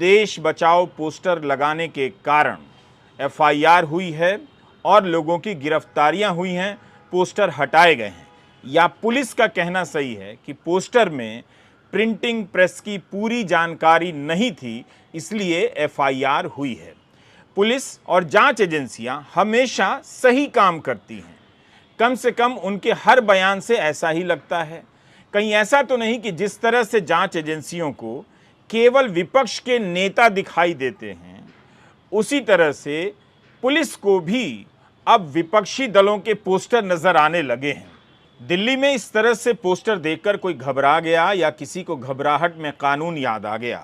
देश बचाओ पोस्टर लगाने के कारण एफआईआर हुई है और लोगों की गिरफ्तारियां हुई हैं, पोस्टर हटाए गए हैं, या पुलिस का कहना सही है कि पोस्टर में प्रिंटिंग प्रेस की पूरी जानकारी नहीं थी, इसलिए एफआईआर हुई है। पुलिस और जांच एजेंसियां हमेशा सही काम करती हैं, कम से कम उनके हर बयान से ऐसा ही लगता है। कहीं ऐसा तो नहीं कि जिस तरह से जांच एजेंसियों को केवल विपक्ष के नेता दिखाई देते हैं, उसी तरह से पुलिस को भी अब विपक्षी दलों के पोस्टर नजर आने लगे हैं। दिल्ली में इस तरह से पोस्टर देखकर कोई घबरा गया या किसी को घबराहट में कानून याद आ गया?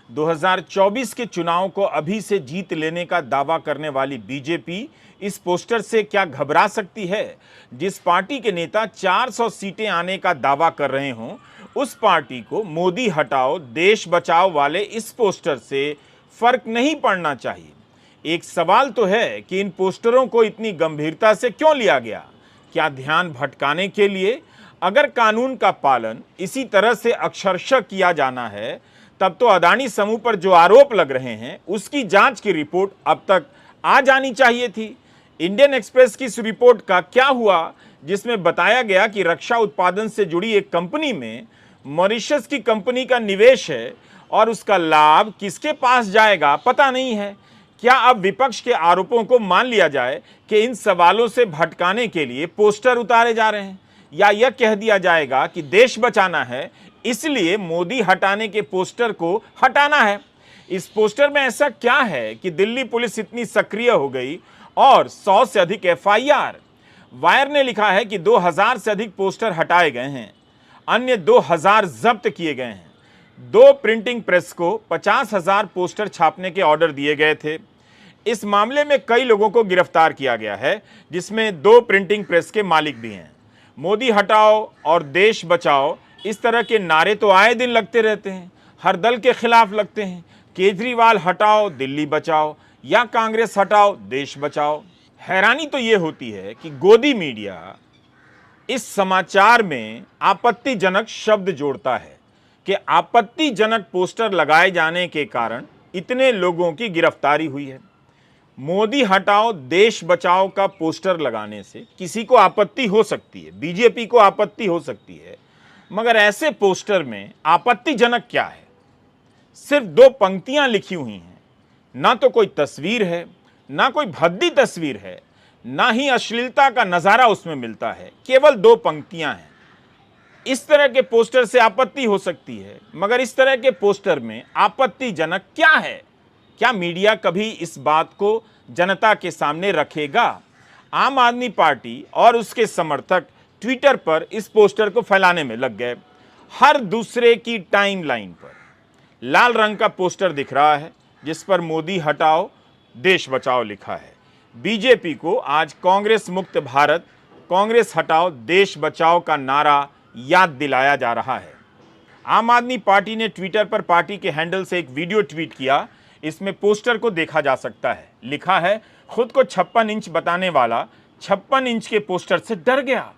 2024 के चुनाव को अभी से जीत लेने का दावा करने वाली बीजेपी इस पोस्टर से क्या घबरा सकती है? जिस पार्टी के नेता 400 सीटें आने का दावा कर रहे हों, उस पार्टी को मोदी हटाओ देश बचाओ वाले इस पोस्टर से फर्क नहीं पड़ना चाहिए। एक सवाल तो है कि इन पोस्टरों को इतनी गंभीरता से क्यों लिया गया? क्या ध्यान भटकाने के लिए? अगर कानून का पालन इसी तरह से अक्षरशः किया जाना है, तब तो अदानी समूह पर जो आरोप लग रहे हैं उसकी जांच की रिपोर्ट अब तक आ जानी चाहिए थी। इंडियन एक्सप्रेस की इस रिपोर्ट का क्या हुआ, जिसमें बताया गया कि रक्षा उत्पादन से जुड़ी एक कंपनी में मॉरिशस की कंपनी का निवेश है और उसका लाभ किसके पास जाएगा पता नहीं है। क्या अब विपक्ष के आरोपों को मान लिया जाए कि इन सवालों से भटकाने के लिए पोस्टर उतारे जा रहे हैं, या यह कह दिया जाएगा कि देश बचाना है इसलिए मोदी हटाने के पोस्टर को हटाना है? इस पोस्टर में ऐसा क्या है कि दिल्ली पुलिस इतनी सक्रिय हो गई और 100 से अधिक एफआईआर? वायर ने लिखा है कि 2000 से अधिक पोस्टर हटाए गए हैं, अन्य 2000 जब्त किए गए हैं। 2 प्रिंटिंग प्रेस को 50,000 पोस्टर छापने के ऑर्डर दिए गए थे। इस मामले में कई लोगों को गिरफ्तार किया गया है, जिसमें 2 प्रिंटिंग प्रेस के मालिक भी हैं। मोदी हटाओ और देश बचाओ, इस तरह के नारे तो आए दिन लगते रहते हैं, हर दल के खिलाफ लगते हैं। केजरीवाल हटाओ दिल्ली बचाओ या कांग्रेस हटाओ देश बचाओ। हैरानी तो ये होती है कि गोदी मीडिया इस समाचार में आपत्तिजनक शब्द जोड़ता है कि आपत्तिजनक पोस्टर लगाए जाने के कारण इतने लोगों की गिरफ्तारी हुई है। मोदी हटाओ देश बचाओ का पोस्टर लगाने से किसी को आपत्ति हो सकती है, बीजेपी को आपत्ति हो सकती है, मगर ऐसे पोस्टर में आपत्तिजनक क्या है? सिर्फ 2 पंक्तियां लिखी हुई हैं, ना तो कोई तस्वीर है, ना कोई भद्दी तस्वीर है, ना ही अश्लीलता का नजारा उसमें मिलता है, केवल 2 पंक्तियां हैं। इस तरह के पोस्टर से आपत्ति हो सकती है, मगर इस तरह के पोस्टर में आपत्तिजनक क्या है? क्या मीडिया कभी इस बात को जनता के सामने रखेगा? आम आदमी पार्टी और उसके समर्थक ट्विटर पर इस पोस्टर को फैलाने में लग गए। हर दूसरे की टाइमलाइन पर लाल रंग का पोस्टर दिख रहा है जिस पर मोदी हटाओ देश बचाओ लिखा है। बीजेपी को आज कांग्रेस मुक्त भारत, कांग्रेस हटाओ देश बचाओ का नारा याद दिलाया जा रहा है। आम आदमी पार्टी ने ट्विटर पर पार्टी के हैंडल से एक वीडियो ट्वीट किया। इसमें पोस्टर को देखा जा सकता है, लिखा है खुद को 56 इंच बताने वाला 56 इंच के पोस्टर से डर गया।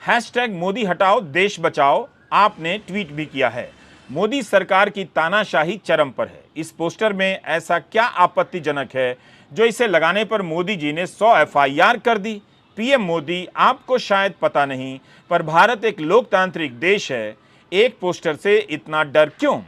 हैशटैग मोदी हटाओ देश बचाओ आपने ट्वीट भी किया है। मोदी सरकार की तानाशाही चरम पर है। इस पोस्टर में ऐसा क्या आपत्तिजनक है जो इसे लगाने पर मोदी जी ने 100 एफआईआर कर दी? पीएम मोदी, आपको शायद पता नहीं, पर भारत एक लोकतांत्रिक देश है, एक पोस्टर से इतना डर क्यों?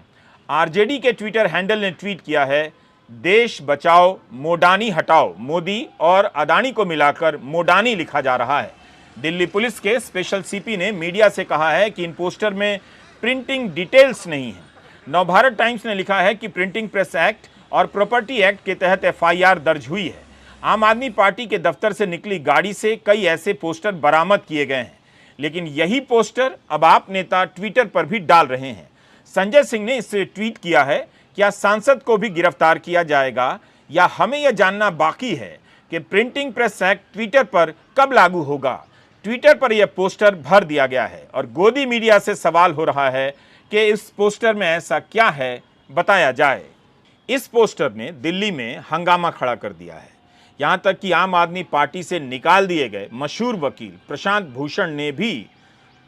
आरजेडी के ट्विटर हैंडल ने ट्वीट किया है, देश बचाओ मोडानी हटाओ, मोदी और अदानी को मिलाकर मोडानी लिखा जा रहा है। दिल्ली पुलिस के स्पेशल सीपी ने मीडिया से कहा है कि इन पोस्टर में प्रिंटिंग डिटेल्स नहीं है। नवभारत टाइम्स ने लिखा है कि प्रिंटिंग प्रेस एक्ट और प्रॉपर्टी एक्ट के तहत एफआईआर दर्ज हुई है। आम आदमी पार्टी के दफ्तर से निकली गाड़ी से कई ऐसे पोस्टर बरामद किए गए हैं, लेकिन यही पोस्टर अब आप नेता ट्विटर पर भी डाल रहे हैं। संजय सिंह ने इससे ट्वीट किया है, क्या सांसद को भी गिरफ्तार किया जाएगा, या हमें यह जानना बाकी है कि प्रिंटिंग प्रेस एक्ट ट्विटर पर कब लागू होगा? ट्विटर पर यह पोस्टर भर दिया गया है और गोदी मीडिया से सवाल हो रहा है कि इस पोस्टर में ऐसा क्या है, बताया जाए। इस पोस्टर ने दिल्ली में हंगामा खड़ा कर दिया है। यहां तक कि आम आदमी पार्टी से निकाल दिए गए मशहूर वकील प्रशांत भूषण ने भी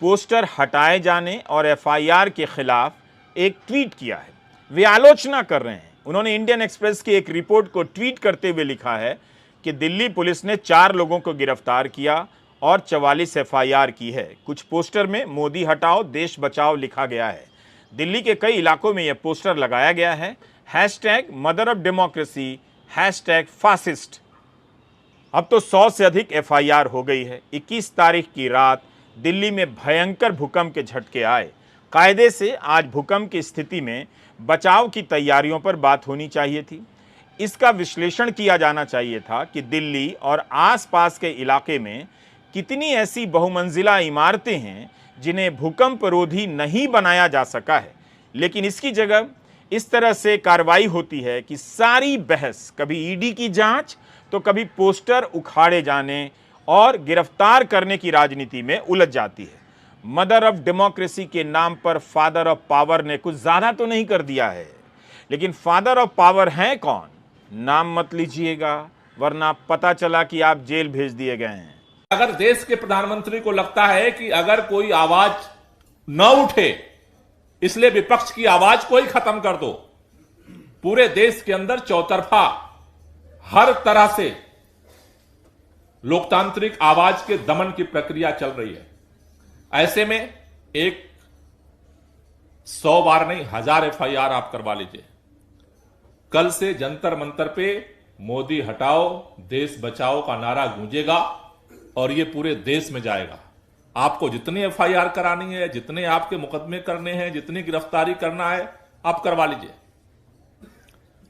पोस्टर हटाए जाने और एफआईआर के खिलाफ एक ट्वीट किया है। वे आलोचना कर रहे हैं उन्होंने इंडियन एक्सप्रेस की एक रिपोर्ट को ट्वीट करते हुए लिखा है कि दिल्ली पुलिस ने 4 लोगों को गिरफ्तार किया और 44 एफआईआर की है। कुछ पोस्टर में मोदी हटाओ देश बचाओ लिखा गया है। दिल्ली के कई इलाकों में यह पोस्टर लगाया गया है, #मदर ऑफ डेमोक्रेसी, #फासिस्ट। अब तो 100 से अधिक एफआईआर हो गई है। 21 तारीख की रात दिल्ली में भयंकर भूकंप के झटके आए। कायदे से आज भूकंप की स्थिति में बचाव की तैयारियों पर बात होनी चाहिए थी। इसका विश्लेषण किया जाना चाहिए था कि दिल्ली और आसपास के इलाके में कितनी ऐसी बहुमंजिला इमारतें हैं जिन्हें भूकंप रोधी नहीं बनाया जा सका है, लेकिन इसकी जगह इस तरह से कार्रवाई होती है कि सारी बहस कभी ईडी की जांच तो कभी पोस्टर उखाड़े जाने और गिरफ्तार करने की राजनीति में उलझ जाती है। मदर ऑफ डेमोक्रेसी के नाम पर फादर ऑफ पावर ने कुछ ज्यादा तो नहीं कर दिया है, लेकिन फादर ऑफ पावर हैं कौन? नाम मत लीजिएगा, वरना पता चला कि आप जेल भेज दिए गए हैं। अगर देश के प्रधानमंत्री को लगता है कि अगर कोई आवाज न उठे इसलिए विपक्ष की आवाज को ही खत्म कर दो, पूरे देश के अंदर चौतरफा हर तरह से लोकतांत्रिक आवाज के दमन की प्रक्रिया चल रही है। ऐसे में एक 100 बार नहीं 1000 एफआईआर आप करवा लीजिए। कल से जंतर मंतर पे मोदी हटाओ देश बचाओ का नारा गूंजेगा और ये पूरे देश में जाएगा। आपको जितनी एफआईआर करानी है, जितने आपके मुकदमे करने हैं, जितनी गिरफ्तारी करना है, आप करवा लीजिए।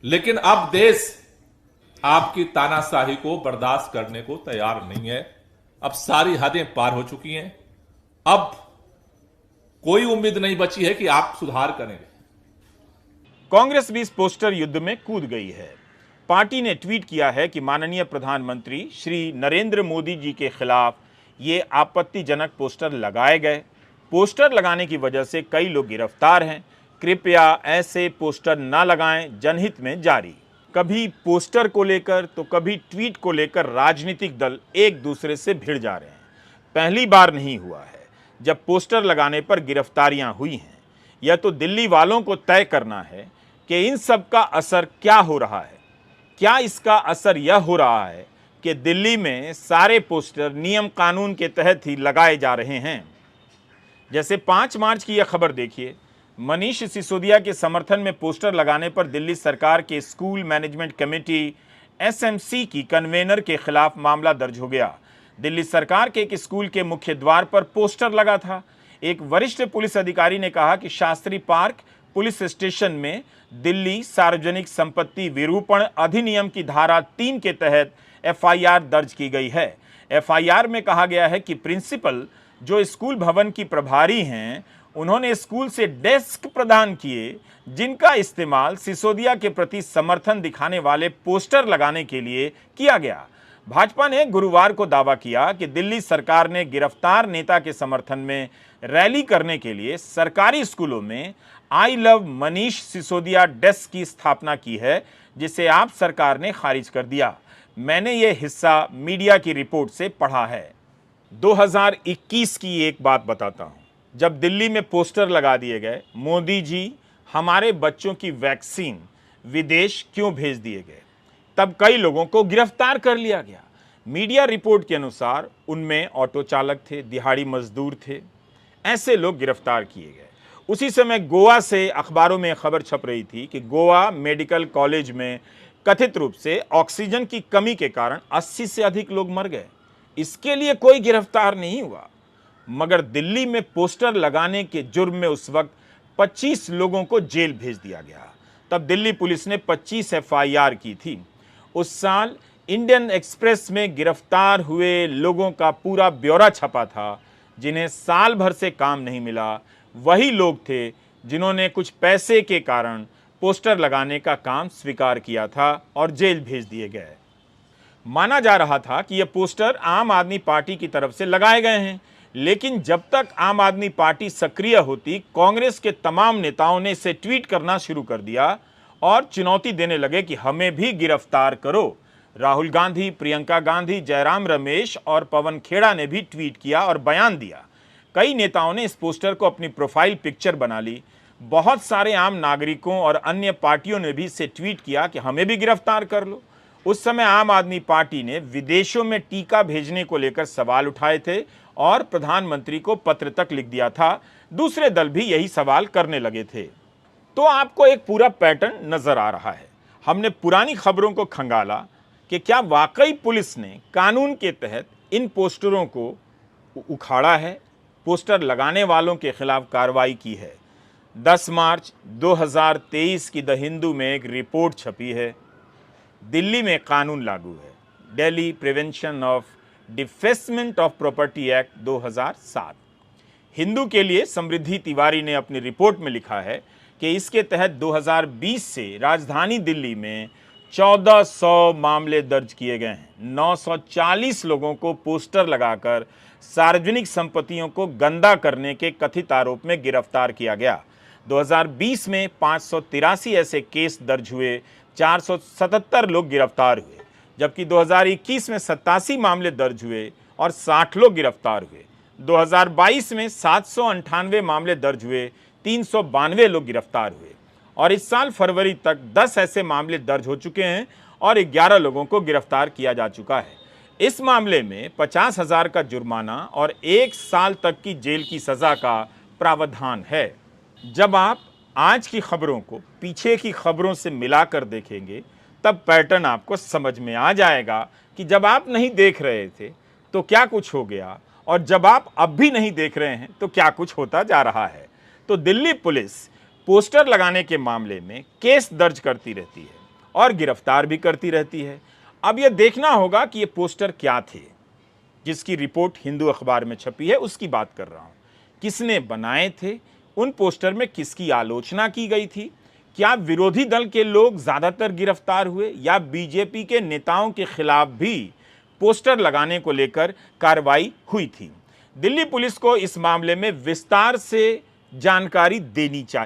लेकिन अब देश आपकी तानाशाही को बर्दाश्त करने को तैयार नहीं है। अब सारी हदें पार हो चुकी हैं। अब कोई उम्मीद नहीं बची है कि आप सुधार करेंगे। कांग्रेस भी इस पोस्टर युद्ध में कूद गई है। पार्टी ने ट्वीट किया है कि माननीय प्रधानमंत्री श्री नरेंद्र मोदी जी के खिलाफ ये आपत्तिजनक पोस्टर लगाए गए। पोस्टर लगाने की वजह से कई लोग गिरफ्तार हैं। कृपया ऐसे पोस्टर न लगाएं, जनहित में जारी। कभी पोस्टर को लेकर तो कभी ट्वीट को लेकर राजनीतिक दल एक दूसरे से भिड़ जा रहे हैं। पहली बार नहीं हुआ है जब पोस्टर लगाने पर गिरफ्तारियां हुई हैं। यह तो दिल्ली वालों को तय करना है कि इन सब का असर क्या हो रहा है। क्या इसका असर यह हो रहा है कि दिल्ली में सारे पोस्टर नियम कानून के तहत ही लगाए जा रहे हैं? जैसे 5 मार्च की यह खबर देखिए। मनीष सिसोदिया के समर्थन में पोस्टर लगाने पर दिल्ली सरकार के स्कूल मैनेजमेंट कमेटी एसएमसी की कन्वेनर के खिलाफ मामला दर्ज हो गया। दिल्ली सरकार के एक स्कूल के मुख्य द्वार पर पोस्टर लगा था। एक वरिष्ठ पुलिस अधिकारी ने कहा कि शास्त्री पार्क पुलिस स्टेशन में दिल्ली सार्वजनिक संपत्ति विरूपण अधिनियम की धारा 3 के तहत एफआईआर दर्ज की गई है। एफआईआर में कहा गया है कि प्रिंसिपल जो स्कूल भवन की प्रभारी हैं, उन्होंने स्कूल से डेस्क प्रदान किए जिनका इस्तेमाल सिसोदिया के प्रति समर्थन दिखाने वाले पोस्टर लगाने के लिए किया गया। भाजपा ने गुरुवार को दावा किया कि दिल्ली सरकार ने गिरफ्तार नेता के समर्थन में रैली करने के लिए सरकारी स्कूलों में I love Manish Sisodia desk की स्थापना की है, जिसे आप सरकार ने खारिज कर दिया। मैंने ये हिस्सा मीडिया की रिपोर्ट से पढ़ा है। 2021 की एक बात बताता हूं। जब दिल्ली में पोस्टर लगा दिए गए, मोदी जी हमारे बच्चों की वैक्सीन विदेश क्यों भेज दिए गए, तब कई लोगों को गिरफ्तार कर लिया गया। मीडिया रिपोर्ट के अनुसार उनमें ऑटो चालक थे, दिहाड़ी मजदूर थे। ऐसे लोग गिरफ्तार किए गए। उसी समय गोवा से अखबारों में खबर छप रही थी कि गोवा मेडिकल कॉलेज में कथित रूप से ऑक्सीजन की कमी के कारण 80 से अधिक लोग मर गए। इसके लिए कोई गिरफ्तार नहीं हुआ, मगर दिल्ली में पोस्टर लगाने के जुर्म में उस वक्त 25 लोगों को जेल भेज दिया गया। तब दिल्ली पुलिस ने 25 एफआईआर की थी। उस साल इंडियन एक्सप्रेस में गिरफ्तार हुए लोगों का पूरा ब्यौरा छपा था। जिन्हें साल भर से काम नहीं मिला, वही लोग थे जिन्होंने कुछ पैसे के कारण पोस्टर लगाने का काम स्वीकार किया था और जेल भेज दिए गए। माना जा रहा था कि ये पोस्टर आम आदमी पार्टी की तरफ से लगाए गए हैं, लेकिन जब तक आम आदमी पार्टी सक्रिय होती, कांग्रेस के तमाम नेताओं ने इसे ट्वीट करना शुरू कर दिया और चुनौती देने लगे कि हमें भी गिरफ्तार करो। राहुल गांधी, प्रियंका गांधी, जयराम रमेश और पवन खेड़ा ने भी ट्वीट किया और बयान दिया। कई नेताओं ने इस पोस्टर को अपनी प्रोफाइल पिक्चर बना ली। बहुत सारे आम नागरिकों और अन्य पार्टियों ने भी इसे ट्वीट किया कि हमें भी गिरफ्तार कर लो। उस समय आम आदमी पार्टी ने विदेशों में टीका भेजने को लेकर सवाल उठाए थे और प्रधानमंत्री को पत्र तक लिख दिया था। दूसरे दल भी यही सवाल करने लगे थे। तो आपको एक पूरा पैटर्न नजर आ रहा है। हमने पुरानी खबरों को खंगाला कि क्या वाकई पुलिस ने कानून के तहत इन पोस्टरों को उखाड़ा है, पोस्टर लगाने वालों के खिलाफ कार्रवाई की है। 10 मार्च 2023 की द हिंदू में एक रिपोर्ट छपी है। दिल्ली में कानून लागू है, Delhi prevention of defacement of property act 2007। Hindu के लिए समृद्धि तिवारी ने अपनी रिपोर्ट में लिखा है कि इसके तहत 2020 से राजधानी दिल्ली में 1400 मामले दर्ज किए गए हैं। 940 लोगों को पोस्टर लगाकर सार्वजनिक संपत्तियों को गंदा करने के कथित आरोप में गिरफ्तार किया गया। 2020 में 583 ऐसे केस दर्ज हुए, 477 लोग गिरफ्तार हुए, जबकि 2021 में 87 मामले दर्ज हुए और 60 लोग गिरफ्तार हुए। 2022 में 798 मामले दर्ज हुए, 392 लोग गिरफ्तार हुए और इस साल फरवरी तक 10 ऐसे मामले दर्ज हो चुके हैं और 11 लोगों को गिरफ्तार किया जा चुका है। इस मामले में 50,000 का जुर्माना और 1 साल तक की जेल की सजा का प्रावधान है। जब आप आज की खबरों को पीछे की खबरों से मिलाकर देखेंगे तब पैटर्न आपको समझ में आ जाएगा कि जब आप नहीं देख रहे थे तो क्या कुछ हो गया और जब आप अब भी नहीं देख रहे हैं तो क्या कुछ होता जा रहा है। तो दिल्ली पुलिस पोस्टर लगाने के मामले में केस दर्ज करती रहती है और गिरफ्तार भी करती रहती है। अब यह देखना होगा कि ये पोस्टर क्या थे। जिसकी रिपोर्ट हिंदू अखबार में छपी है उसकी बात कर रहा हूं। किसने बनाए थे, उन पोस्टर में किसकी आलोचना की गई थी, क्या विरोधी दल के लोग ज्यादातर गिरफ्तार हुए या बीजेपी के नेताओं के खिलाफ भी पोस्टर लगाने को लेकर कार्रवाई हुई थी। दिल्ली पुलिस को इस मामले में विस्तार से जानकारी देनी चाहिए।